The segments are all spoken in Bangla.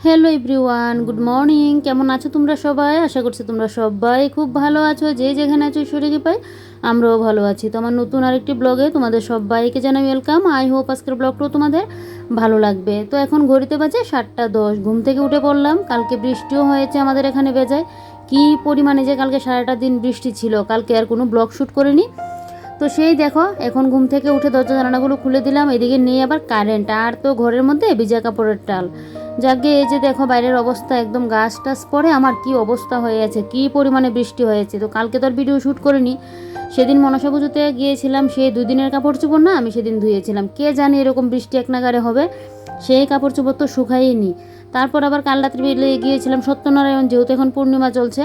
Hello everyone, good morning. কেমন আছো তোমরা সবাই? আশা করছি তোমরা সবাই খুব ভালো আছো। যে যেখানে আছো ঈশ্বরকে পাই, আমরাও ভালো আছি। তো আমার নতুন আরেকটি ব্লগে তোমাদের সবাইকে জানাই ওয়েলকাম। আই হোপ আজকের ব্লগটাও তোমাদের ভালো লাগবে। তো এখন ঘড়িতে বাজে 7:10। ঘুম থেকে উঠে পড়লাম। কালকে বৃষ্টিও হয়েছে আমাদের এখানে বেজায়। কী পরিমাণে যে কালকে সারাটা দিন বৃষ্টি ছিল, কালকে আর কোনো ব্লগ শ্যুট করিনি। তো সেই দেখো, এখন ঘুম থেকে উঠে দরজা জানালাগুলো খুলে দিলাম। এদিকে নিয়ে আবার কারেন্ট, আর তো ঘরের মধ্যে ভিজা কাপড়ের টাল। যাকে এই যে দেখো বাইরের অবস্থা, একদম গাছ টাছ পরে আমার কি অবস্থা হয়ে আছে, কি পরিমাণে বৃষ্টি হয়েছে। তো কালকে তো আর ভিডিও শ্যুট করিনি। সেদিন মনসা পুজোতে গিয়েছিলাম, সেই 2 দিনের কাপড় চোপড় না আমি সেদিন ধুয়েছিলাম। কে জানি এরকম বৃষ্টি এক নাগারে হবে, সেই কাপড় চোপড় তো শুকাইনি। তারপর আবার কাল রাত্রে বেরিয়ে গিয়েছিলাম সত্যনারায়ণ, যেহেতু এখন পূর্ণিমা চলছে।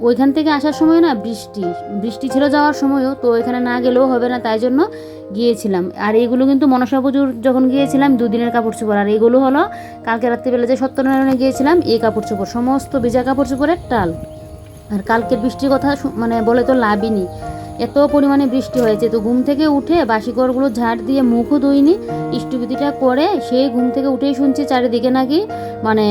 ওইখান থেকে আসার সময় না বৃষ্টি বৃষ্টি ছিল, যাওয়ার সময়ও তো এখানে না গেলেও হবে না, তাই জন্য গিয়েছিলাম। আর এইগুলো কিন্তু মনসা পুজোর যখন গিয়েছিলাম 2 দিনের কাপড় চোপড়, আর এইগুলো হলো কালকে রাত্রিবেলা যে সত্যনারায়ণে গিয়েছিলাম এই কাপড় চোপড়, সমস্ত ভিজা কাপড় চোপড়ের টাল। আর কালকের বৃষ্টির কথা মানে বলে তো লাভই নেই, এত পরিমাণে বৃষ্টি হয়েছে। তো ঘুম থেকে উঠে বাসি ঘরগুলো ঝাড় দিয়ে মুখও ধুইনি, ইষ্টবিধিটা করে সেই ঘুম থেকে উঠেই শুনছি চারিদিকে নাকি মানে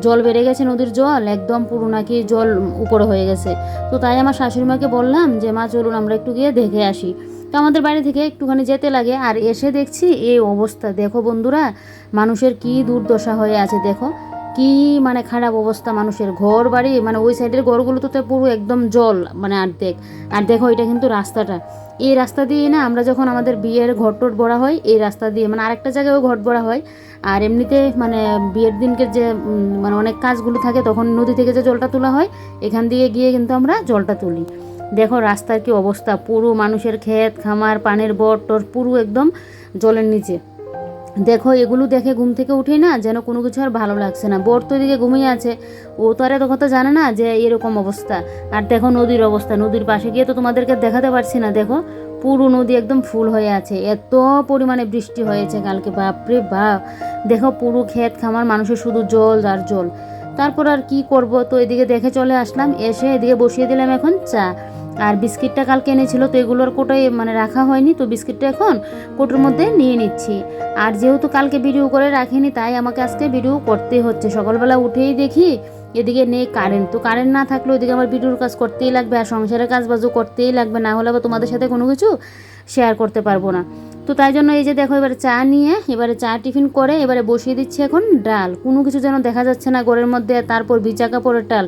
জল বেড়ে গেছে, নদীর জল একদম পুরো নাকি জল উপরে হয়ে গেছে। তো তাই আমার শাশুড়ি মাকে বললাম যে মা চলুন আমরা একটু গিয়ে দেখে আসি। তো আমাদের বাড়ি থেকে একটুখানি যেতে লাগে, আর এসে দেখছি এই অবস্থা। দেখো বন্ধুরা, মানুষের কি দুর্দশা হয়ে আছে, দেখো কি মানে খারাপ অবস্থা মানুষের। ঘর বাড়ি মানে ওই সাইডের ঘরগুলো তো পুরো একদম জল, মানে অর্ধেক। আর দেখো এটা কিন্তু রাস্তাটা, এই রাস্তা দিয়ে না আমরা যখন আমাদের বিয়ের ঘট টট ভরা হয় এই রাস্তা দিয়ে, মানে আরেকটা জায়গায়ও ঘট ভরা হয়। আর এমনিতে মানে বিয়ের দিনকে যে মানে অনেক কাজগুলো থাকে তখন নদী থেকে যে জলটা তোলা হয়, এখান দিয়ে গিয়ে কিন্তু আমরা জলটা তুলি। দেখো রাস্তার কি অবস্থা, পুরো মানুষের ক্ষেত খামার পানের বট টর পুরো একদম জলের নিচে। দেখো এগুলো দেখে ঘুম থেকে উঠেই না যেন কোনো কিছু আর ভালো লাগছে না। বোর তো এদিকে ঘুমিয়ে আছে, ও তো আর এত কথা জানে না যে এরকম অবস্থা। আর দেখো নদীর অবস্থা, নদীর পাশে গিয়ে তো তোমাদেরকে দেখাতে পারছি না। দেখো পুরো নদী একদম ফুল হয়ে আছে, এত পরিমাণে বৃষ্টি হয়েছে কালকে, বাপরে বাপ। দেখো পুরো ক্ষেত খামার মানুষের শুধু জল আর জল। তারপর আর কি করব, তো এদিকে দেখে চলে আসলাম, এসে এদিকে বসিয়ে দিলাম এখন চা। আর বিস্কিটটা কালকে এনেছিল, তো এগুলোর কোটোয় মানে রাখা হয়নি, তো বিস্কিটটা এখন কোটোর মধ্যে নিয়ে নিচ্ছি। আর যেহেতু কালকে ভিডিও করে রাখিনি, তাই আমাকে আজকে ভিডিও করতেই হচ্ছে। সকালবেলা উঠেই দেখি এদিকে নেই কারেন্ট, তো কারেন্ট না থাকলে ওইদিকে আমার ভিডিওর কাজ করতেই লাগবে, আর সংসারের কাজ বাজও করতেই লাগবে, না হলে আবার তোমাদের সাথে কোনো কিছু শেয়ার করতে পারবো না। তো তাই জন্য এই যে দেখো এবারে চা নিয়ে এবারে চা টিফিন করে এবারে বসিয়ে দিচ্ছি এখন ডাল। কোনো কিছু যেন দেখা যাচ্ছে না ঘরের মধ্যে। তারপর ভিজা কাপড়ের ডাল,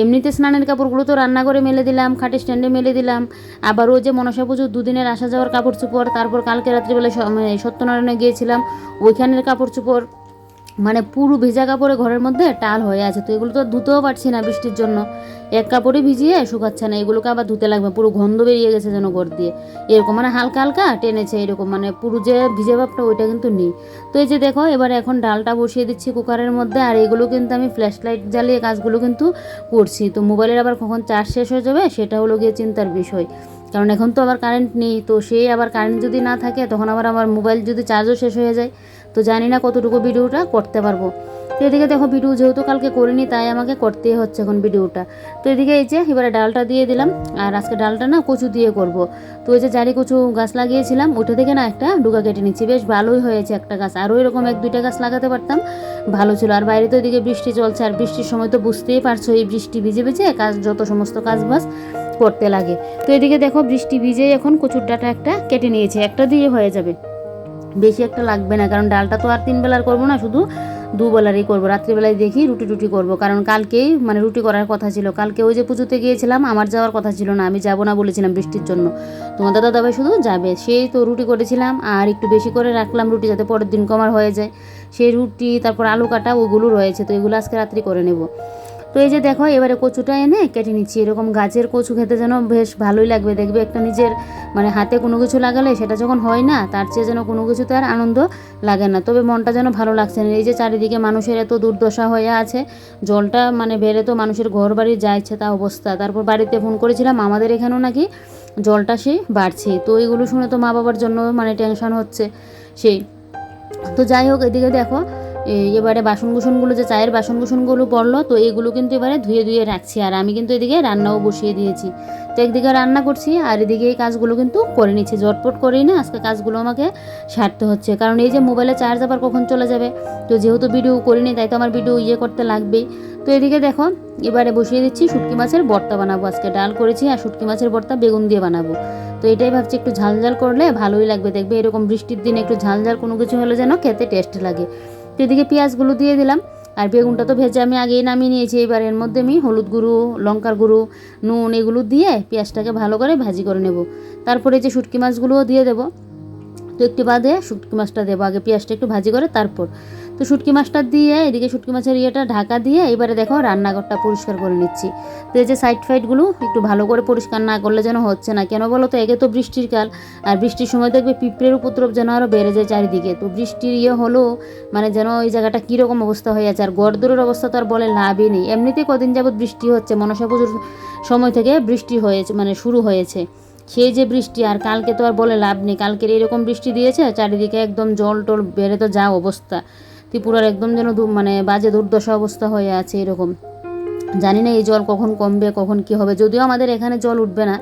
এমনিতে স্নানের কাপড়গুলো তো রান্নাঘরে মেলে দিলাম, খাটে স্ট্যান্ডে মেলে দিলাম। আবার ওই যে মনসা পুজোর 2 দিনের আসা যাওয়ার কাপড় চোপড়, তারপর কালকে রাত্রিবেলা সত্যনারায়ণে গিয়েছিলাম ওইখানের কাপড় চোপড়, মানে পুরো ভেজা কাপড়ে ঘরের মধ্যে টাল হয়ে আছে। তো এগুলো তো ধুতেও পারছি না বৃষ্টির জন্য, এক কাপড়ে ভিজিয়ে শুকাচ্ছে না, এগুলোকে আবার ধুতে লাগবে। পুরো গন্ধ বেরিয়ে গেছে যেন ঘর দিয়ে, এরকম মানে হালকা হালকা টেনেছে এরকম, মানে পুরো যে ভিজে ভাবটা ওইটা কিন্তু নেই। তো এই যে দেখো এবারে এখন ডালটা বসিয়ে দিচ্ছি কুকারের মধ্যে। আর এগুলো কিন্তু আমি ফ্ল্যাশ লাইট জ্বালিয়ে কাজগুলো কিন্তু করছি। তো মোবাইলের আবার কখন চার্জ শেষ হয়ে যাবে সেটা হলো গিয়ে চিন্তার বিষয়, কারণ এখন তো আবার কারেন্ট নেই। তো সেই আবার কারেন্ট যদি না থাকে তখন আবার আমার মোবাইল যদি চার্জও শেষ হয়ে যায়, তো জানি না কতটুকু ভিডিওটা করতে পারবো। তো এদিকে দেখো ভিডিও যেহেতু কালকে করিনি, তাই আমাকে করতেই হচ্ছে এখন ভিডিওটা। তো এদিকে এই যে এবারে ডালটা দিয়ে দিলাম, আর আজকে ডালটা না কচু দিয়ে করব। তো ওই যে জারি কচু গাছ লাগিয়েছিলাম ওইটা থেকে না একটা ডুগা কেটে নিচ্ছি, বেশ ভালোই হয়েছে একটা গাছ। আরও এরকম 1-2টা গাছ লাগাতে পারতাম, ভালো ছিল। আর বাইরে তো এদিকে বৃষ্টি চলছে, আর বৃষ্টির সময় তো বুঝতেই পারছো এই বৃষ্টি ভিজে ভিজে কাজ যত সমস্ত কাজ বাজ করতে লাগে। তো এদিকে দেখো বৃষ্টি ভিজে এখন কচুর ডাঁটা একটা কেটে নিয়েছি, একটা দিয়ে হয়ে যাবে, বেশি একটা লাগবে না। কারণ ডালটা তো আর 3 বেলার করবো না, শুধু 2 বেলারই করবো। রাত্রিবেলায় দেখি রুটি টুটি করবো, কারণ কালকেই মানে রুটি করার কথা ছিল। কালকে ওই যে পুজোতে গিয়েছিলাম, আমার যাওয়ার কথা ছিল না, আমি যাবো না বলেছিলাম বৃষ্টির জন্য। তোমার দাদাভাই শুধু যাবে, সেই তো রুটি করেছিলাম, আর একটু বেশি করে রাখলাম রুটি যাতে পরের দিন কমার হয়ে যায়। সেই রুটি তারপর আলু কাটা ওগুলো রয়েছে, তো এগুলো আজকে রাত্রি করে নেব। তো এই যে দেখো এবারে কচুটা এনে কেটে নিচ্ছি। এরকম গাছের কচু খেতে যেন বেশ ভালোই লাগবে, দেখবে একটা নিজের মানে হাতে কোনো কিছু লাগালে সেটা যখন হয় না, তার চেয়ে যেন কোনো কিছুতে আর আনন্দ লাগে না। তবে মনটা যেন ভালো লাগছে না, এই যে চারিদিকে মানুষের এত দুর্দশা হয়ে আছে, জলটা মানে বেড়ে তো মানুষের ঘর বাড়ি যা ইচ্ছে তা অবস্থা। তারপর বাড়িতে ফোন করেছিলাম, আমাদের এখানেও নাকি জলটা সে বাড়ছে। তো এইগুলো শুনে তো মা বাবার জন্য মানে টেনশন হচ্ছে সেই। তো যাই হোক এদিকে দেখো এবারে বাসনকুসনগুলো যে চায়ের বাসনকুসনগুলো পড়লো, তো এগুলো কিন্তু এবারে ধুয়ে ধুয়ে রাখছি। আর আমি কিন্তু এদিকে রান্নাও বসিয়ে দিয়েছি। তো একদিকে রান্না করছি আর এদিকে এই কাজগুলো কিন্তু করে নিচ্ছি, ঝটপট করেই না আজকে কাজগুলো আমাকে সারতে হচ্ছে, কারণ এই যে মোবাইলে চার্জ আবার কখন চলে যাবে। তো যেহেতু ভিডিও করিনি তাই তো আমার ভিডিও করতে লাগবেই। তো এদিকে দেখো এবারে বসিয়ে দিচ্ছি শুটকি মাছের ভর্তা বানাবো। আজকে ডাল করেছি আর শুটকি মাছের ভর্তা বেগুন দিয়ে বানাবো। তো এটাই ভাবছি একটু ঝালঝাল করলে ভালোই লাগবে, দেখবে এরকম বৃষ্টির দিনে একটু ঝালঝাল কোনো কিছু হলে যেন খেতে টেস্ট লাগে। তো এদিকে পেঁয়াজগুলো দিয়ে দিলাম আর বেগুনটা তো ভেজে আমি আগেই নামিয়ে নিয়েছি। এবার এর মধ্যে আমি হলুদ গুঁড়ো, লঙ্কার গুঁড়ো, নুন এগুলো দিয়ে পেঁয়াজটাকে ভালো করে ভাজি করে নেব। তারপরে যে শুটকি মাছগুলোও দিয়ে দেবো। তো একটু বাদে শুটকি মাছটা দেবো, আগে পেঁয়াজটা একটু ভাজি করে তারপর। তো শুটকি মাছটা দিয়ে এদিকে শুটকি মাছের ঢাকা দিয়ে এবারে দেখো রান্নাঘরটা পরিষ্কার করে নিচ্ছি। তো এই যে সাইড ফাইডগুলো একটু ভালো করে পরিষ্কার না করলে যেন হচ্ছে না, কেন বলো তো, একে তো বৃষ্টির কাল আর বৃষ্টির সময় দেখবে পিঁপড়ের উপদ্রব যেন আরও বেড়ে যায় চারিদিকে। তো বৃষ্টির হলো মানে যেন এই জায়গাটা কীরকম অবস্থা হয়ে আছে। আর গড়দুরের অবস্থা তো আর বলে লাভই নেই, এমনিতেই কদিন যাবৎ বৃষ্টি হচ্ছে, মনসা পুজোর সময় থেকে বৃষ্টি হয়েছে, মানে শুরু হয়েছে সেই যে বৃষ্টি। আর কালকে তো আর বলে লাভ নেই, কালকের এরকম বৃষ্টি দিয়েছে চারিদিকে একদম জল টল বেড়ে তো যা অবস্থা, ত্রিপুরার একদম যেন মানে বাজে দুর্দশা অবস্থা হয়ে আছে এরকম। জানি না এই জল কখন কমবে, কখন কি হবে। যদিও আমাদের এখানে জল উঠবে না,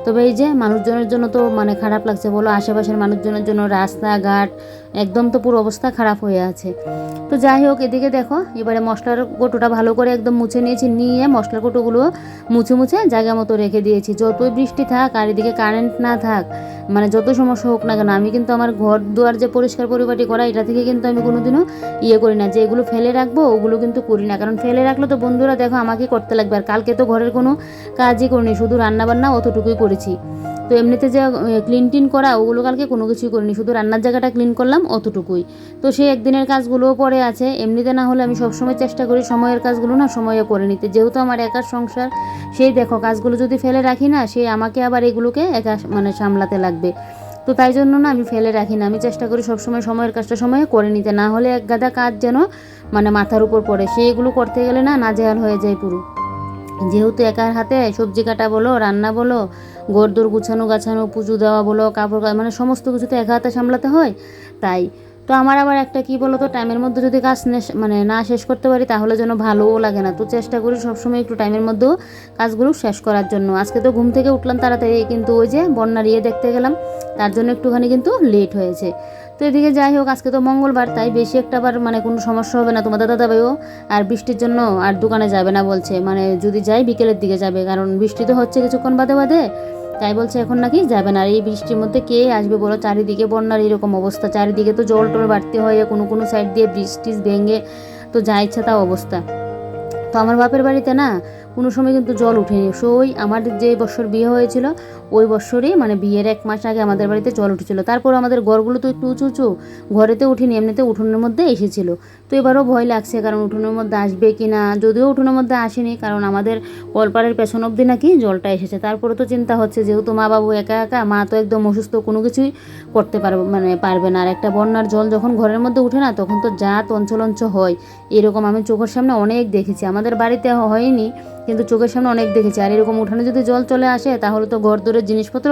তবে এই যে মানুষজনের জন্য তো মানে খারাপ লাগছে বলো, আশেপাশের মানুষজনের জন্য রাস্তাঘাট একদম তো পুরো অবস্থা খারাপ হয়ে আছে। তো যাই হোক এদিকে দেখো এবারে মশলার কৌটোটা ভালো করে একদম মুছে নিয়েছি, নিয়ে মশলার কৌটোগুলো মুছে মুছে জায়গা মতো রেখে দিয়েছি। যতই বৃষ্টি থাক আর এদিকে কারেন্ট না থাক, মানে যত সমস্যা হোক না কেন, আমি কিন্তু আমার ঘর দুয়ার যে পরিষ্কার পরিপাটি করা এটা থেকে কিন্তু আমি কোনোদিনও করি না যে এগুলো ফেলে রাখবো, ওগুলো কিন্তু করি না। কারণ ফেলে রাখলে তো বন্ধুরা দেখো আমাকে করতে লাগবে। আর কালকে তো ঘরের কোনো কাজই করিনি, শুধু রান্নাবান্না অতটুকুই করেছি। তো এমনিতে যে ক্লিন টিন করা ওগুলো কালকে কোনো কিছুই করিনি, শুধু রান্নার জায়গাটা ক্লিন করলাম অতটুকুই। তো সেই একদিনের কাজগুলোও পড়ে আছে। এমনিতে না হলে আমি সবসময় চেষ্টা করি সময়ের কাজগুলো না সময়ে করে নিতে, যেহেতু আমার একার সংসার। সেই দেখো কাজগুলো যদি ফেলে রাখি না, সেই আমাকে আবার এগুলোকে একা মানে সামলাতে লাগবে। তো তাই জন্য না আমি ফেলে রাখি না, আমি চেষ্টা করি সবসময় সময়ের কাজটা সময়ে করে নিতে, না হলে এক গাদা কাজ যেন মানে মাথার উপর পড়ে, সেইগুলো করতে গেলে না নাজেহাল হয়ে যায় পুরো। যেহেতু একার হাতে সবজি কাটা বলো, রান্না বলো, ঘরদোর গুছানো গাছানো, পুজো দেওয়া বলো, কাপড় মানে সমস্ত কিছু তো একা হাতে সামলাতে হয়। তাই তো আমার আবার একটা কি বলো তো, টাইমের মধ্যে যদি কাজ মানে না শেষ করতে পারি তাহলে যেন ভালোও লাগে না। তো চেষ্টা করি সবসময় একটু টাইমের মধ্যেও কাজগুলো শেষ করার জন্য। আজকে তো ঘুম থেকে উঠলাম তাড়াতাড়ি, কিন্তু ওই যে বন্যার দেখতে গেলাম, তার জন্য একটুখানি কিন্তু লেট হয়েছে। তো এদিকে যাই হোক আজকে তো মঙ্গলবার, তাই বেশি একটা আবার মানে কোনো সমস্যা হবে না। তোমাদের দাদাভাইও আর বৃষ্টির জন্য আর দোকানে যাবে না বলছে, মানে যদি যাই বিকেলের দিকে যাবে, কারণ বৃষ্টি তো হচ্ছে কিছুক্ষণ বাদে বাদে, তাই বলছে এখন নাকি যাবে না। আর এই বৃষ্টির মধ্যে কে আসবে বলো, চারিদিকে বন্যার এরকম অবস্থা, চারিদিকে তো জল টল বাড়তে হয়ে কোনো কোনো সাইড দিয়ে বৃষ্টি ভেঙে তো যা ইচ্ছা তা অবস্থা। তো আমার বাপের বাড়িতে না কোনো সময় কিন্তু জল উঠেনি, সই আমার যে বছর বিয়ে হয়েছিল ওই বছরই মানে বিয়ের 1 মাস আগে আমাদের বাড়িতে জল উঠেছিল। তারপর আমাদের ঘরগুলো তো একটু উঁচু উঁচু, ঘরেতে উঠিনি, এমনিতে উঠোনের মধ্যে এসেছিল। তো এবারও ভয় লাগছে, কারণ উঠোনের মধ্যে আসবে কি না, যদিও উঠোনের মধ্যে আসেনি, কারণ আমাদের কলপাড়ের পেছন অবধি নাকি জলটা এসেছে। তারপরে তো চিন্তা হচ্ছে, যেহেতু মা বাবু একা একা, মা তো একদম অসুস্থ, কোনো কিছুই করতে পারবে না। আর একটা বন্যার জল যখন ঘরের মধ্যে উঠে না, তখন তো যা তঞ্চলঞ্চ হয়, এরকম আমি চোখের সামনে অনেক দেখেছি। আমাদের বাড়িতে হয়নি, কিন্তু চোখের সামনে অনেক দেখেছি। আর এরকম উঠানে যদি জল চলে আসে তাহলে তো ঘর দরের জিনিসপত্র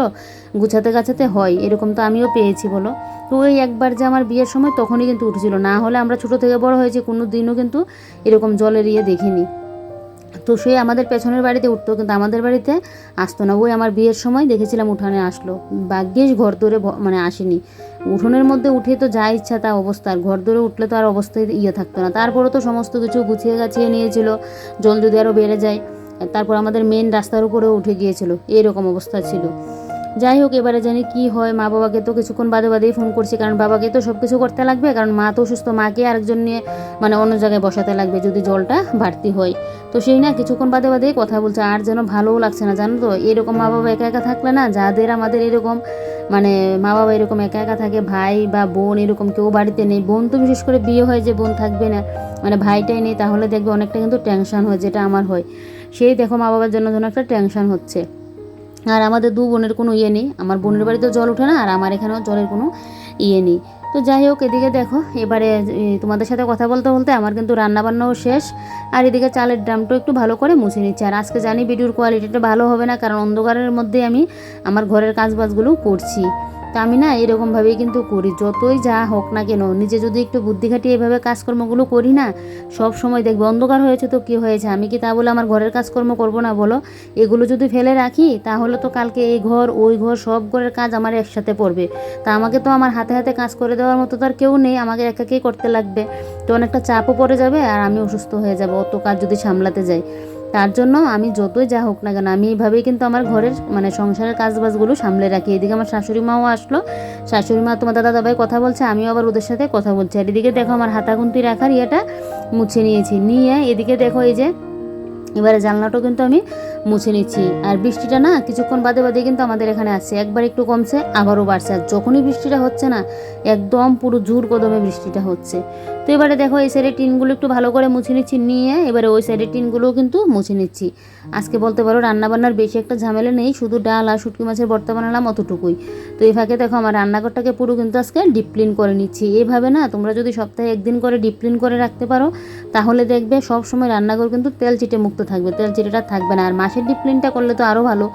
গুছাতে গাছাতে হয়, এরকম তো আমিও পেয়েছি বলো। তো ওই একবার যে আমার বিয়ের সময় তখনই কিন্তু উঠেছিল, না হলে আমরা ছোটো থেকে বড় হয়েছি কোনো দিনও কিন্তু এরকম জলের দেখিনি। তো সে আমাদের পেছনের বাড়িতে উঠতো, কিন্তু আমাদের বাড়িতে আসতো না। ওই আমার বিয়ের সময় দেখেছিলাম উঠানে আসলো, ভাগ্যিস ঘর দৌড়ে মানে আসেনি। উঠোনের মধ্যে উঠে তো যা ইচ্ছা তা অবস্থা, আর ঘর দৌড়ে উঠলে তো আর অবস্থায় থাকতো না। তারপরে তো সমস্ত কিছু গুছিয়ে গাছিয়ে নিয়েছিল, জল যদি আরও বেড়ে যায়। তারপর আমাদের মেন রাস্তার উপরেও উঠে গিয়েছিল, এরকম অবস্থা ছিল। যাই হোক এবারে জানি কি হয়। মা বাবাকে তো কিছুক্ষণ বাদে বাদেই ফোন করছি, কারণ বাবাকে তো সব কিছু করতে লাগবে, কারণ মা তো অসুস্থ, মাকে আরেকজন নিয়ে মানে অন্য জায়গায় বসাতে লাগবে যদি জলটা বাড়তি হয়। তো সেই না কিছুক্ষণ বাদে বাদেই কথা বলছে, আর যেন ভালোও লাগছে না জানো তো। এরকম মা বাবা একা একা থাকলে না, যাদের আমাদের এরকম মানে মা বাবা এরকম একা একা থাকে, ভাই বা বোন এরকম কেউ বাড়িতে নেই, বোন তো বিশেষ করে বিয়ে হয় যে বোন থাকবে না, মানে ভাইটাই নেই, তাহলে দেখবে অনেকটা কিন্তু টেনশন হয়, যেটা আমার হয়। সেই দেখো মা বাবার জন্য যেন একটা টেনশন হচ্ছে। আর আমাদের 2 বোনের কোনো নেই, আমার বোনের বাড়িতেও জল ওঠে না, আর আমার এখানেও জলের কোনো নেই। তো যাই হোক এদিকে দেখো এবারে তোমাদের সাথে কথা বলতে বলতে আমার কিন্তু রান্নাবান্নাও শেষ, আর এদিকে চালের ড্রামটা একটু ভালো করে মুছে নিচ্ছি। আর আজকে জানি ভিডিওর কোয়ালিটিটা ভালো হবে না, কারণ অন্ধকারের মধ্যে আমি আমার ঘরের কাজবাজগুলো করছি। তো আমি না এরকমভাবেই কিন্তু করি, যতই যা হোক না কেন নিজে যদি একটু বুদ্ধি খাটিয়ে এভাবে কাজকর্মগুলো করি না, সব সময় দেখবে অন্ধকার হয়েছে তো কী হয়েছে, আমি কি তা বলে আমার ঘরের কাজকর্ম করব না বলো? এগুলো যদি ফেলে রাখি তাহলে তো কালকে এই ঘর ওই ঘর সব ঘরের কাজ আমার একসাথে পড়বে। তা আমাকে তো আমার হাতে হাতে কাজ করে দেওয়ার মতো তো আর কেউ নেই, আমাকে একাকেই করতে লাগবে। তো অনেকটা চাপও পড়ে যাবে আর আমি অসুস্থ হয়ে যাব অত কাজ যদি সামলাতে যাই। তার জন্য আমি যতই যা হোক না কেন আমি এইভাবেই কিন্তু আমার ঘরের মানে সংসারের কাজবাজগুলো সামলে রাখি। এদিকে আমার শাশুড়ি মাও আসলো, শাশুড়ি মা তোমার দাদাভাই কথা বলছে, আমিও আবার ওদের সাথে কথা বলছি। আর এদিকে দেখো আমার হাতাগুন্তি রাখার ইয়েটা মুছে নিয়েছি, নিয়ে এদিকে দেখো এই যে এবারে জানলাটাও কিন্তু আমি মুছে নিচ্ছি। আর বৃষ্টিটা না কিছুক্ষণ বাদে বাদে কিন্তু আমাদের এখানে আসছে, একবার একটু কমছে আবারও বাড়ছে। আর যখনই বৃষ্টিটা হচ্ছে না একদম পুরো জোর কদমে বৃষ্টিটা হচ্ছে। তো এবারে দেখো এই সাইডের টিনগুলো একটু ভালো করে মুছে নিচ্ছি, নিয়ে এবারে ওই সাইডের টিনগুলোও কিন্তু মুছে নিচ্ছি। আজকে বলতে পারো রান্নাবান্নার বেশি একটা ঝামেলা নেই, শুধু ডাল আর শুটকি মাছের ভর্তা বানালাম অতটুকুই। তো এই ফাঁকে দেখো আমার রান্নাঘরটাকে পুরো কিন্তু আজকে ডিপ ক্লিন করে নিচ্ছি। এইভাবে না তোমরা যদি সপ্তাহে একদিন করে ডিপ ক্লিন করে রাখতে পারো তাহলে দেখবে সব সময় রান্নাঘর কিন্তু তেল চিটে মুক্ত থাকবে, তেল চিটেটা থাকবে না। আর মাসের ডিপ ক্লিনটা করলে তো আরও ভালো,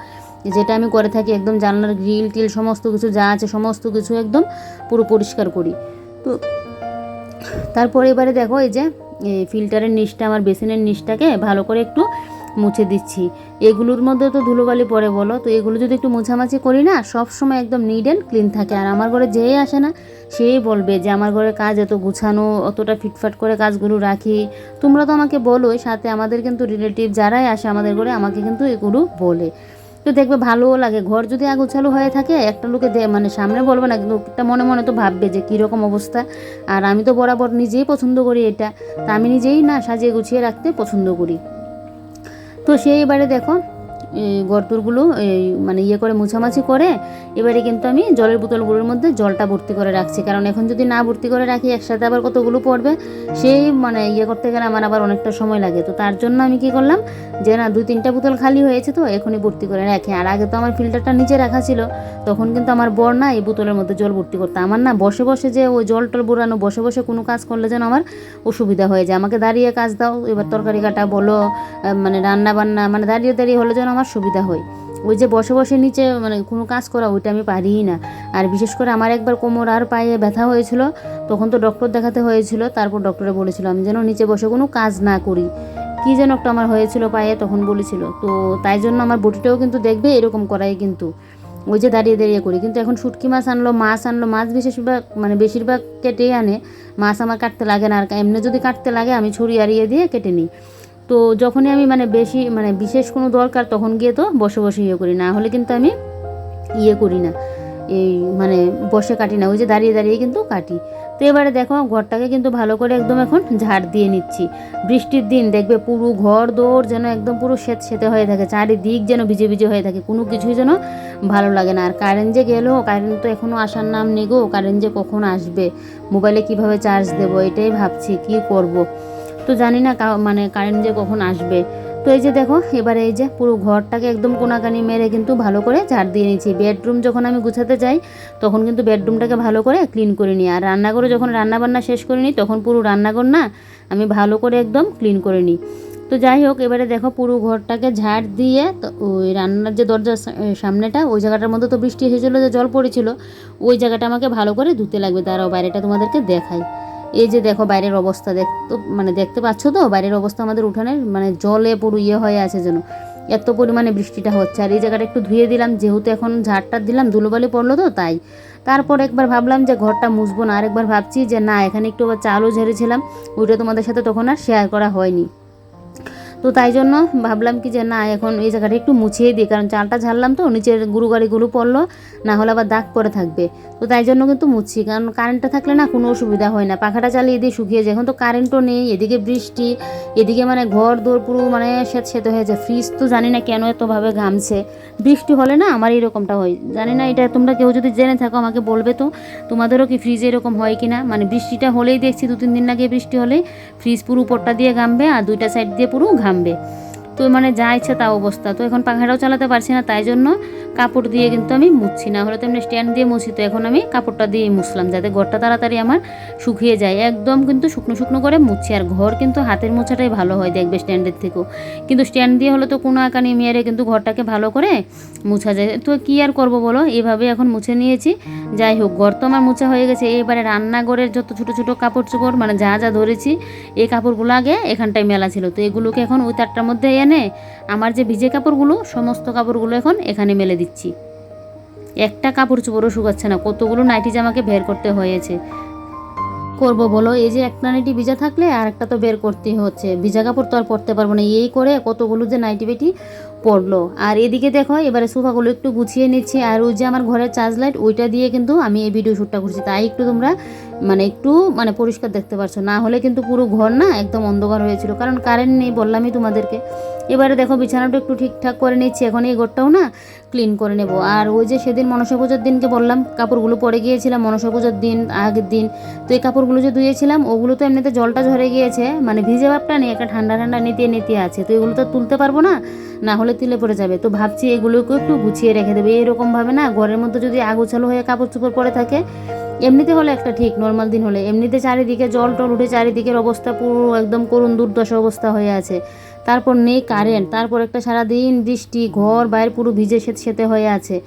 যেটা আমি করে থাকি একদম জানলার গ্রিল টিল সমস্ত কিছু যা আছে সমস্ত কিছু একদম পুরো পরিষ্কার করি। তো তারপরে এবারে দেখো এই যে ফিল্টারের নিচটা আমার বেসিনের নিচটাকে ভালো করে একটু মুছে দিচ্ছি। এগুলোর মধ্যে তো ধুলোবালি পড়ে বলো, তো এগুলো যদি একটু মোছামাছি করি না সব সময় একদম নিট অ্যান্ড ক্লিন থাকে। আর আমার ঘরে যেই আসে না সেই বলবে যে আমার ঘরের কাজ এত গুছানো, অতটা ফিটফাট করে কাজগুলো রাখি। তোমরা তো আমাকে বলোই, সাথে আমাদের কিন্তু রিলেটিভ যারাই আসে আমাদের ঘরে আমাকে কিন্তু এগুলো বলে। তো দেখবে ভালোও লাগে, ঘর যদি আগোছালো হয়ে থাকে একটা লোকে মানে সামনে বলবে না কিন্তু একটা মনে মনে তো ভাববে যে কীরকম অবস্থা। আর আমি তো বরাবর নিজেই পছন্দ করি এটা, তা আমি নিজেই না সাজিয়ে গুছিয়ে রাখতে পছন্দ করি। তো সেই এবারে দেখো গর্তগুলো মানে ইয়ে করে মুছামাছি করে এবারে কিন্তু আমি জলের বোতলগুলোর মধ্যে জলটা ভর্তি করে রাখছি, কারণ এখন যদি না ভর্তি করে রাখি একসাথে আবার কতগুলো পড়বে, সেই মানে ইয়ে করতে গেলে আমার আবার অনেকটা সময় লাগে। তো তার জন্য আমি কি করলাম যে না 2-3টা বোতল খালি হয়েছে তো এখনই ভর্তি করে রাখি। আর আগে তো আমার ফিল্টারটা নিচে রাখা ছিল, তখন কিন্তু আমার বর না এই বোতলের মধ্যে জল ভর্তি করতে, আমার না বসে বসে যে ওই জল টল বোরানো বসে বসে কোনো কাজ করলে যেন আমার অসুবিধা হয়ে যায়। আমাকে দাঁড়িয়ে কাজ দাও, এবার তরকারি কাটা বলো মানে রান্না বান্না মানে দাঁড়িয়ে দাঁড়িয়ে হলে যেন আমার সুবিধা হয়। ওই যে বসে বসে নিচে মানে কোনো কাজ করা ওইটা আমি পারিই না। আর বিশেষ করে আমার একবার কোমর আর পায়ে ব্যথা হয়েছিল, তখন তো ডক্টর দেখাতে হয়েছিল। তারপর ডক্টরে বলেছিল আমি যেন নিচে বসে কোনো কাজ না করি, কী যেন একটা আমার হয়েছিল পায়ে তখন বলেছিল। তো তাই জন্য আমার বটিটাও কিন্তু দেখবে এরকম করাই কিন্তু ওই যে দাঁড়িয়ে দাঁড়িয়ে করি। কিন্তু এখন শুটকি মাছ আনলো মাছ বেশিরভাগ মানে বেশিরভাগ কেটেই আনে, মাছ আমার কাটতে লাগে না। আর এমনি যদি কাটতে লাগে আমি ছুরি আড়িয়ে দিয়ে কেটে নিই। তো যখনই আমি মানে বেশি মানে বিশেষ কোনো দরকার তখন গিয়ে তো বসে বসে ইয়ে করি, না হলে কিন্তু আমি ইয়ে করি না, এই মানে বসে কাটি না, ওই যে দাঁড়িয়ে দাঁড়িয়ে কিন্তু কাটি। তো এবারে দেখো ঘরটাকে কিন্তু ভালো করে একদম এখন ঝাড় দিয়ে নিচ্ছি। বৃষ্টির দিন দেখবে পুরো ঘর দৌড় যেন একদম পুরো সেতে হয়ে থাকে, চারিদিক যেন ভিজে ভিজে হয়ে থাকে, কোনো কিছুই যেন ভালো লাগে না। আর কারেন্ট যে গেলো, কারেন্ট তো এখনও আসার নাম নেই গো, কারেন্ট যে কখন আসবে, মোবাইলে কিভাবে চার্জ দেবো এটাই ভাবছি কি করব। তো জানি না মানে কারেন্ট যে কখন আসবে। তো এই যে দেখো এবারে এই যে পুরো ঘরটাকে একদম কোনাকানি মেরে কিন্তু ভালো করে ঝাড় দিয়ে নিয়েছি। বেডরুম যখন আমি গুছাতে যাই তখন কিন্তু বেডরুমটাকে ভালো করে ক্লিন করে নিই। আর রান্নাঘরে যখন রান্নাবান্না শেষ করে নিই তখন পুরো রান্নাঘর না আমি ভালো করে একদম ক্লিন করে নিই। তো যাই হোক এবারে দেখো পুরো ঘরটাকে ঝাড় দিয়ে তো ওই রান্নার যে দরজার সামনেটা ওই জায়গাটার মধ্যে তো বৃষ্টি এসেছিলো যে জল পড়েছিল, ওই জায়গাটা আমাকে ভালো করে ধুতে লাগবে। দাঁড়াও বাইরেটা তোমাদেরকে দেখাই। এই যে দেখো বাইরের অবস্থা মানে দেখতে পাচ্ছ তো বাইরের অবস্থা আমাদের উঠানের মানে জলে পুরো ইয়ে হয়ে আছে যেন, এত পরিমাণে বৃষ্টিটা হচ্ছে। আর এই জায়গাটা একটু ধুয়ে দিলাম, যেহেতু এখন ঝাড়টা দিলাম ধুলোবালি পড়লো তো তাই। তারপর একবার ভাবলাম যে ঘরটা মুছবো না, আরেকবার ভাবছি যে না এখানে একটু আবার চালও ঝেড়েছিলাম, ওইটা তোমাদের সাথে তখন আর শেয়ার করা হয়নি। তো তাই জন্য ভাবলাম কি যে না এখন এই জায়গাটা একটু মুছিয়ে দিই, কারণ চালটা ঝাড়লাম তো নিচের গুঁড়ো পড়লো, না হলে আবার দাগ পরে থাকবে। তো তাই জন্য কিন্তু মুছছি, কারণ কারেন্টটা থাকলে না কোনো অসুবিধা হয় না, পাখাটা চালিয়ে দিয়ে শুকিয়ে যায়। এখন তো কারেন্টও নেই, এদিকে বৃষ্টি, এদিকে মানে ঘর দৌড় পুরো মানে সেতে হয়েছে। ফ্রিজ তো জানি না কেন এতভাবে ঘামছে, বৃষ্টি হলে না আমার এরকমটা হয়। জানি না এটা তোমরা কেউ যদি জেনে থাকো আমাকে বলবে তো, তোমাদেরও কি ফ্রিজে এরকম হয় কি না। মানে বৃষ্টিটা হলেই দেখছি 2-3 দিন আগে বৃষ্টি হলেই ফ্রিজ পুরো উপরটা দিয়ে ঘামবে আর দুইটা সাইড দিয়ে পুরো ঘামবে। তো মানে যা ইচ্ছা তা অবস্থা। তো এখন পাখাটাও চালাতে পারছি না, তাই জন্য কাপড় দিয়ে কিন্তু আমি মুছছি, না হলে তো এমনি স্ট্যান্ড দিয়ে মুছি। তো এখন আমি কাপড়টা দিয়ে মুছলাম যাতে ঘরটা তাড়াতাড়ি আমার শুকিয়ে যায়। একদম কিন্তু শুকনো শুকনো করে মুছছি। আর ঘর কিন্তু হাতের মোছাটাই ভালো হয় দেখবে স্ট্যান্ডের থেকেও, কিন্তু স্ট্যান্ড দিয়ে হলে তো কোনো আঁকানি মেরে কিন্তু ঘরটাকে ভালো করে মুছা যায়। তো কী আর করবো বলো, এইভাবে এখন মুছে নিয়েছি। যাই হোক, ঘর তো আমার মোছা হয়ে গেছে। এবারে রান্নাঘরের যত ছোটো ছোটো কাপড় চোপড় মানে যা যা ধরেছি, এই কাপড়গুলো আগে এখানটায় মেলা ছিল, তো এগুলোকে এখন ওই তারটার মধ্যে এনে আমার যে ভিজে কাপড়গুলো সমস্ত কাপড়গুলো এখন এখানে মেলে দিচ্ছি। একটা কাপড় চোপড়ও শুকাচ্ছে না, কতগুলো নাইটি জামাকে বের করতে হয়েছে। করবো বলো, এই যে একটা নাইটি ভিজা থাকলে আর একটা তো বের করতেই হচ্ছে, ভিজা কাপড় তো আর পরতে পারবো না। এই করে কতগুলো যে নাইটি বেটি পড়লো। আর এদিকে দেখো এবারে সোফাগুলো একটু গুছিয়ে নিচ্ছি। আর ওই যে আমার ঘরের চার্জ লাইট, ওইটা দিয়ে কিন্তু আমি এই ভিডিও শ্যুটটা করছি, তাই একটু তোমরা একটু পরিষ্কার দেখতে পারছো, না হলে কিন্তু পুরো ঘর না একদম অন্ধকার হয়েছিল, কারণ কারেন্ট নেই বললামই তোমাদেরকে। এবারে দেখো বিছানাটা একটু ঠিকঠাক করে নিচ্ছি, এখন এই ঘরটাও না ক্লিন করে নেব। আর ওই যে সেদিন মনসা পুজোর দিনকে বললাম কাপড়গুলো পরে গিয়েছিলাম মনসা পুজোর দিন আগের দিন, তো এই কাপড়গুলো যে ধুয়েছিলাম ওগুলো তো এমনিতে জলটা ঝরে গিয়েছে, ভিজে ভাবটা নেই, একটা ঠান্ডা ঠান্ডা নিতে আছে, তো এগুলো তো তুলতে পারবো না, না হলে তুলে পড়ে যাবে। তো ভাবছি এগুলোকে একটু গুছিয়ে রেখে দেবে। এরকমভাবে না ঘরের মধ্যে যদি আগোছালো হয়ে কাপড় চোপড় পরে থাকে, এমনিতে হলে একটা ঠিক নর্মাল দিন হলে, এমনিতে চারিদিকে জল টল উঠে চারিদিকের অবস্থা পুরো একদম করুণ দুর্দশা অবস্থা হয়ে আছে। তারপর নেই কারেন্ট, তারপর একটা সারাদিন বৃষ্টি, ঘর বাইরে পুরো ভিজে সেতে হয়ে আছে,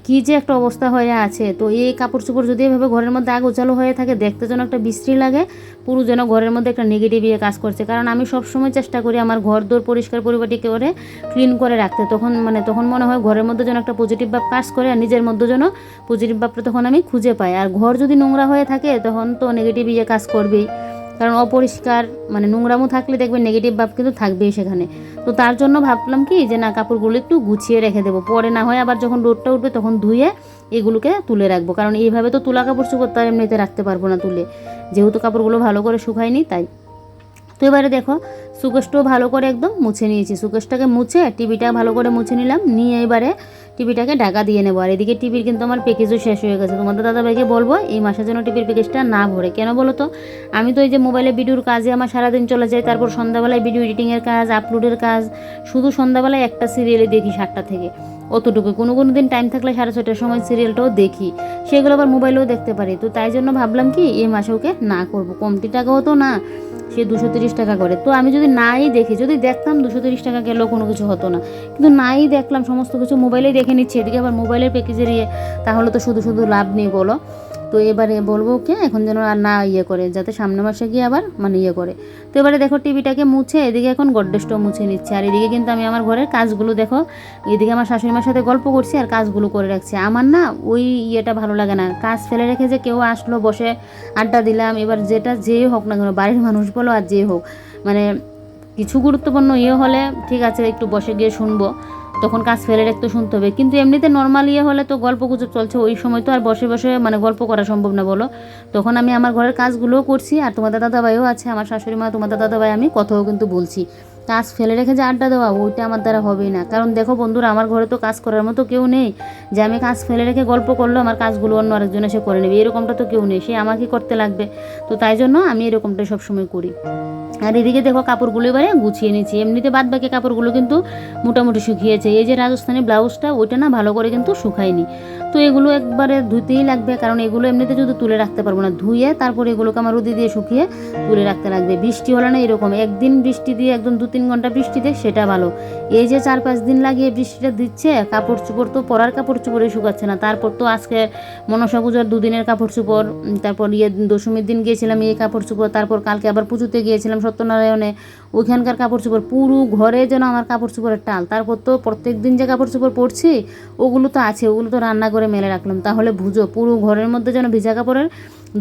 কী যে একটা অবস্থা হয়ে আছে। তো এই কাপড় চোপড় যদি এভাবে ঘরের মধ্যে গোছালো হয়ে থাকে, দেখতে যেন একটা বিশ্রী লাগে, পুরো যেন ঘরের মধ্যে একটা নেগেটিভ কাজ করছে। কারণ আমি সবসময় চেষ্টা করি আমার ঘর দোর পরিষ্কার পরিপাটি করে ক্লিন করে রাখতে, তখন তখন মনে হয় ঘরের মধ্যে যেন একটা পজিটিভ ভাব কাজ করে, আর নিজের মধ্যে যেন পজিটিভ ভাবটা তখন আমি খুঁজে পাই। আর ঘর যদি নোংরা হয়ে থাকে তখন তো নেগেটিভ কাজ করবেই, কারণ অপরিষ্কার নোংরামো থাকলে দেখবে নেগেটিভ ভাব কিন্তু থাকবেই সেখানে। তো তার জন্য ভাবলাম কি যে না, কাপড়গুলো একটু গুছিয়ে রেখে দেবো, পরে না হয় আবার যখন রোদটা উঠবে তখন ধুয়ে এগুলোকে তুলে রাখবো, কারণ এইভাবে তো তুলা কাপড় চোপড় তার এমনিতে রাখতে পারবো না তুলে, যেহেতু কাপড়গুলো ভালো করে শুকায়নি তাই। তো এবারে দেখো সুকেশটাও ভালো করে একদম মুছে নিয়েছি, সুকেশটাকে মুছে টিভিটা ভালো করে মুছে নিলাম, নিয়ে এবারে টিভিটাকে ঢাকা দিয়ে নেবো। আর এদিকে টিভির কিন্তু আমার প্যাকেজও শেষ হয়ে গেছে, তোমাদের দাদাভাইকে বলবো এই মাসের জন্য টিভির প্যাকেজটা না ভরে। কেন বলো তো, আমি তো এই যে মোবাইলে ভিডিওর কাজে আমার সারাদিন চলে যায়, তারপর সন্ধ্যাবেলায় ভিডিও এডিটিংয়ের কাজ, আপলোডের কাজ, শুধু সন্ধ্যাবেলায় একটা সিরিয়ালে দেখি 7টা থেকে, অতটুকু। কোনো কোনো দিন টাইম থাকলে 6:30টার সময় সিরিয়ালটাও দেখি, সেগুলো আবার মোবাইলেও দেখতে পারি। তো তাই জন্য ভাবলাম কি এই মাসে ওকে না করবো, কমতি টাকাও তো না, সে 230 টাকা করে। তো আমি যদি নাই দেখি, যদি দেখতাম 230 টাকা গেলেও কোনো কিছু হতো না, কিন্তু নাই দেখলাম সমস্ত কিছু মোবাইলেই দেখে নিচ্ছে, এদিকে আবার মোবাইলের প্যাকেজের তাহলে তো শুধু শুধু লাভ নেই বলো। তো এবারে বলবো ওকে এখন যেন আর না করে, যাতে সামনে মাসে গিয়ে আবার করে। তো এবারে দেখো টিভিটাকে মুছে এদিকে এখন গডরেজটাও মুছে নিচ্ছে। আর এদিকে কিন্তু আমি আমার ঘরের কাজগুলো দেখো, এদিকে আমার শাশুড়ি মার সাথে গল্প করছি আর কাজগুলো করে রাখছি। আমার না ওই ভালো লাগে না, কাজ ফেলে রেখে যে কেউ আসলো বসে আড্ডা দিলাম, এবার যেটা যে হোক না কেন, বাড়ির মানুষ বলো আর যে হোক, কিছু গুরুত্বপূর্ণ হলে ঠিক আছে একটু বসে গিয়ে শুনবো, তখন কাজ ফেলে রাখতে শুনতে হবে, কিন্তু এমনিতে নর্মাল হলে তো গল্প গুজব চলছে, ওই সময় তো আর বসে বসে গল্প করা সম্ভব না বলো। তখন আমি আমার ঘরের কাজগুলোও করছি, আর তোমাদের দাদাভাইও আছে, আমার শাশুড়ি মা, তোমাদের দাদাভাই, আমি কথাও কিন্তু বলছি। কাজ ফেলে রেখে যে আড্ডা দেওয়া, ওইটা আমার দ্বারা হবেই না। কারণ দেখো বন্ধুরা, আমার ঘরে তো কাজ করার মতো কেউ নেই যে আমি কাজ ফেলে রেখে গল্প করলো আমার কাজগুলো অন্য আরেকজন এসে করে নেবে, এরকমটা তো কেউ নেই, সে আমাকে করতে লাগবে। তো তাই জন্য আমি এরকমটাই সবসময় করি। আর এদিকে দেখো কাপড়গুলো এবারে গুছিয়ে নিচ্ছি, এমনিতে বাদ বাকি কাপড়গুলো কিন্তু মোটামুটি শুকিয়েছে। এই যে রাজস্থানি ব্লাউজটা, ওইটা না ভালো করে কিন্তু শুকায়নি, তো এগুলো একবারে ধুতেই লাগবে, কারণ এগুলো এমনিতে যদি তুলে রাখতে পারবো না, ধুয়ে তারপর এগুলোকে আমার রোদে দিয়ে শুকিয়ে তুলে রাখতে লাগবে। বৃষ্টি হলে না এরকম একদিন বৃষ্টি দিয়ে একদম 2-3 ঘন্টা বৃষ্টি দেয় সেটা ভালো, এই যে 4-5 দিন লাগিয়ে বৃষ্টিটা দিচ্ছে, কাপড় চোপড় তো পরার কাপড় চোপড়ে শুকাচ্ছে না। তারপর তো আজকে মনসা পূজার 2 দিনের কাপড় চোপড়, তারপর দশমীর দিন গিয়েছিলাম এই কাপড় চোপড়, তারপর কালকে আবার পুজোতে গিয়েছিলাম সত্যনারায়ণে, ওইখানকার কাপড় চোপড়, পুরো ঘরে যেন আমার কাপড় চোপড়ের টাল। তারপর তো প্রত্যেক দিন যে কাপড় চোপড় পরছি ওগুলো তো আছে, ওগুলো তো রান্না করে মেলে রাখলাম, তাহলে বুঝো পুরো ঘরের মধ্যে যেন ভিজা কাপড়ের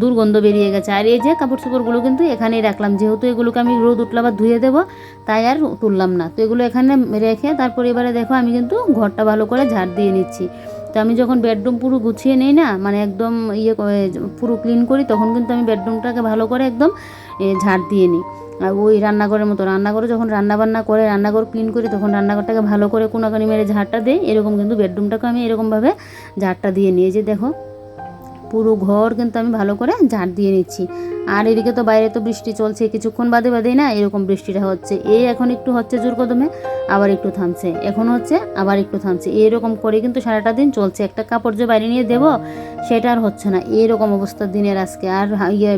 দুর্গন্ধ বেরিয়ে গেছে। আর এই যে কাপড় চোপড়গুলো কিন্তু এখানেই রাখলাম, যেহেতু এগুলোকে আমি রোদ উঠলে আবার ধুয়ে দেবো, তাই আর তুললাম না। তো এগুলো এখানে রেখে তারপর এবারে দেখো আমি কিন্তু ঘরটা ভালো করে ঝাড় দিয়ে নিচ্ছি। তো আমি যখন বেডরুম পুরো গুছিয়ে নিই না, একদম পুরো ক্লিন করি, তখন কিন্তু আমি বেডরুমটাকে ভালো করে একদম ঝাড় দিয়ে নিই। আর ওই রান্নাঘরের মতো, রান্নাঘরে যখন রান্নাবান্না করে রান্নাঘর ক্লিন করি, তখন রান্নাঘরটাকে ভালো করে কোনাকানি মেরে ঝাড়টা দিই, এরকম কিন্তু বেডরুমটাকে আমি এরকমভাবে ঝাড়টা দিয়ে নিই। যে দেখো পুরো ঘর কিন্তু আমি ভালো করে ঝাড় দিয়ে নিচ্ছি। আর এদিকে তো বাইরে তো বৃষ্টি চলছে, কিছুক্ষণ বাদে বাদেই না এরকম বৃষ্টিটা হচ্ছে। এখন একটু হচ্ছে জোর কদমে, আবার একটু থামছে, এখন হচ্ছে আবার একটু থামছে, এরকম করে কিন্তু সারাটা দিন চলছে। একটা কাপড় যে বাইরে নিয়ে দেবো সেটা আর হচ্ছে না, এরকম অবস্থা দিনের আজকে। আর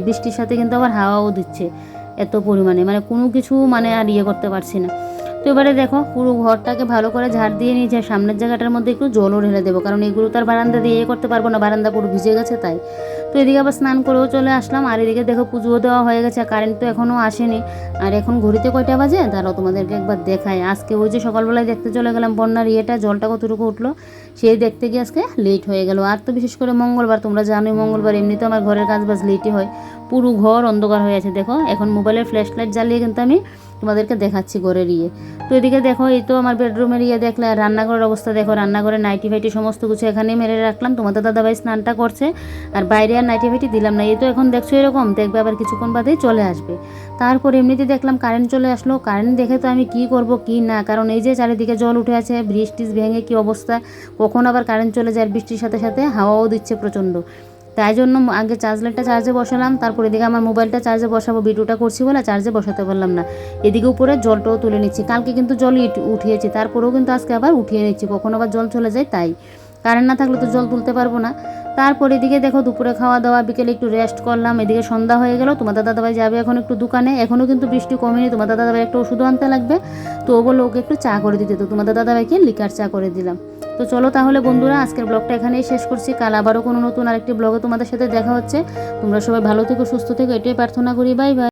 বৃষ্টির সাথে কিন্তু আবার হাওয়াও দিচ্ছে এত পরিমাণে, মানে কোনো কিছু মানে আর করতে পারছি না। তো এবারে দেখো পুরো ঘরটাকে ভালো করে ঝাড় দিয়ে নিয়েছে, সামনের জায়গাটার মধ্যে একটু জলও ঢেলে দেবো, কারণ এগুলো তার বারান্দা দিয়ে করতে পারবো না, বারান্দা পুরো ভিজে গেছে তাই। তো এদিকে আবার স্নান করেও চলে আসলাম। আর এদিকে দেখো পুজোও দেওয়া হয়ে গেছে, কারেন্ট তো এখনও আসেনি। আর এখন ঘড়িতে কয়টা বাজে তারাও তোমাদেরকে একবার দেখায়। আজকে ওই যে সকালবেলায় দেখতে চলে গেলাম বন্যার জলটা কতটুকু উঠলো, সেই দেখতে গিয়ে আজকে লেট হয়ে গেল। আর তো বিশেষ করে মঙ্গলবার, তোমরা জানোই মঙ্গলবার এমনিতে আমার ঘরের কাজ বাজ লেটই হয়। পুরো ঘর অন্ধকার হয়ে আছে। দেখো এখন মোবাইলের ফ্ল্যাশ লাইট জ্বালিয়ে কিন্তু আমি তোমাদেরকে দেখাচ্ছি ঘরের তো এদিকে দেখো এই তো আমার বেডরুমের দেখলে। আর রান্নাঘরের অবস্থা দেখো, রান্নাঘরে নাইটি ফাইটি সমস্ত কিছু এখানে মেরে রাখলাম। তোমাদের দাদাভাই স্নানটা করছে, আর বাইরে আর নাইটি ফাইটি দিলাম না। এই তো এখন দেখছো এরকম, দেখবে আবার কিছুক্ষণ বাদেই চলে আসবে। তারপর এমনিতে দেখলাম কারেন্ট চলে আসলো। কারেন্ট দেখে তো আমি কি করব কি না, কারণ এই যে চারিদিকে জল উঠে আছে, বৃষ্টি ভেঙে কি অবস্থা, কখন আবার কারেন্ট চলে যায়। বৃষ্টির সাথে সাথে হাওয়াও দিচ্ছে প্রচণ্ড। তাই জন্য আগে চার্জ লাইটটা চার্জে বসালাম, তারপর এদিকে আমার মোবাইলটা চার্জে বসাবো, ভিডিওটা করছি বলে চার্জে বসাতে পারলাম না। এদিকে উপরে জলটাও তুলে নিচ্ছি, কালকে কিন্তু জল উঠিয়েছি, তারপরেও কিন্তু আজকে আবার উঠিয়ে নিচ্ছি, কখন আবার জল চলে যায় তাই। কারেন্ট না থাকলে তো জল তুলতে পারবো না। তারপর এদিকে দেখো দুপুরে খাওয়া দাওয়া, বিকেলে একটু রেস্ট করলাম। এদিকে সন্ধ্যা হয়ে গেল, তোমাদের দাদাভাই যাবে এখন একটু দোকানে, এখনও কিন্তু বৃষ্টি কমেনি। তোমাদের দাদাভাই একটা ওষুধ আনতে লাগবে, তো ও বললো ওকে একটু চা করে দিতে, তো তোমাদের দাদাভাইকে লিকার চা করে দিলাম। তো চলো তাহলে বন্ধুরা, আজকের ব্লগটা এখানেই শেষ করছি। কাল আবারও কোনো নতুন আরেকটি ব্লগে তোমাদের সাথে দেখা হচ্ছে। তোমরা সবাই ভালো থেকো, সুস্থ থেকো, এটাই প্রার্থনা করি। Bye bye.